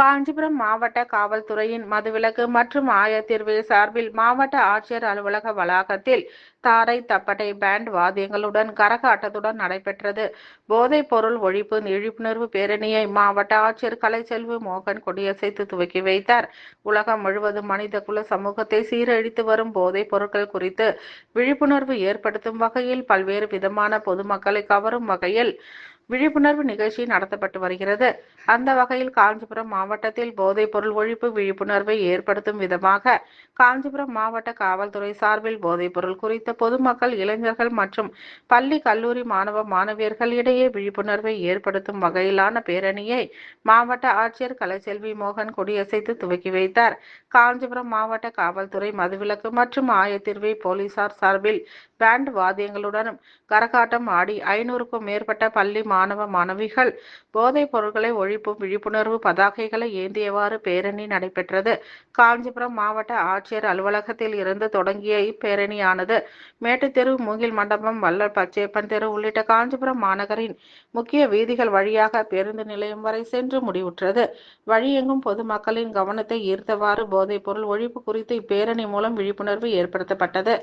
காஞ்சிபுரம் மாவட்ட காவல்துறையின் மதுவிலக்கு மற்றும் ஆயத்தீர்வு சார்பில் மாவட்ட ஆட்சியர் அலுவலக வளாகத்தில் தாரை தப்பட்டை பேண்ட் வாத்தியங்களுடன் கரகாட்டத்துடன் நடைபெற்றது. போதைப் பொருள் ஒழிப்பு விழிப்புணர்வு பேரணியை மாவட்ட ஆட்சியர் கலைச்செல்வி மோகன் கொடியசைத்து துவக்கி வைத்தார். உலகம் முழுவதும் மனித குல சமூகத்தை சீரழித்து வரும் போதைப் பொருட்கள் குறித்து விழிப்புணர்வு ஏற்படுத்தும் வகையில் பல்வேறு விதமான பொதுமக்களை கவரும் வகையில் விழிப்புணர்வு நிகழ்ச்சி நடத்தப்பட்டு வருகிறது. அந்த வகையில் காஞ்சிபுரம் மாவட்டத்தில் போதைப் பொருள் ஒழிப்பு விழிப்புணர்வை ஏற்படுத்தும் விதமாக காஞ்சிபுரம் மாவட்ட காவல்துறை சார்பில் போதைப் பொருள் குறித்த பொதுமக்கள், இளைஞர்கள் மற்றும் பள்ளி, கல்லூரி மாணவ மாணவியர்கள் இடையே விழிப்புணர்வை ஏற்படுத்தும் வகையிலான பேரணியை மாவட்ட ஆட்சியர் கலைச்செல்வி மோகன் கொடியசைத்து துவக்கி வைத்தார். காஞ்சிபுரம் மாவட்ட காவல்துறை மதுவிலக்கு மற்றும் ஆயத்தீர்வை போலீசார் சார்பில் பேண்ட் வாத்தியங்களுடனும் கரகாட்டம் ஆடி 500க்கும் மேற்பட்ட பள்ளி மாணவ மாணவிகள் போதைப் பொருட்களை ஒழிப்பும் விழிப்புணர்வு பதாகைகளை ஏந்தியவாறு பேரணி நடைபெற்றது. காஞ்சிபுரம் மாவட்ட ஆட்சியர் அலுவலகத்தில் இருந்து தொடங்கிய இப்பேரணியானது மேட்டுத்தெரு, மூங்கில் மண்டபம், வள்ளல் பச்சையப்பன் தெரு உள்ளிட்ட காஞ்சிபுரம் மாநகரின் முக்கிய வீதிகள் வழியாக பேருந்து நிலையம் வரை சென்று முடிவுற்றது. வழியெங்கும் பொதுமக்களின் கவனத்தை ஈர்த்தவாறு போதைப் பொருள் ஒழிப்பு குறித்து இப்பேரணி மூலம் விழிப்புணர்வு ஏற்படுத்தப்பட்டது.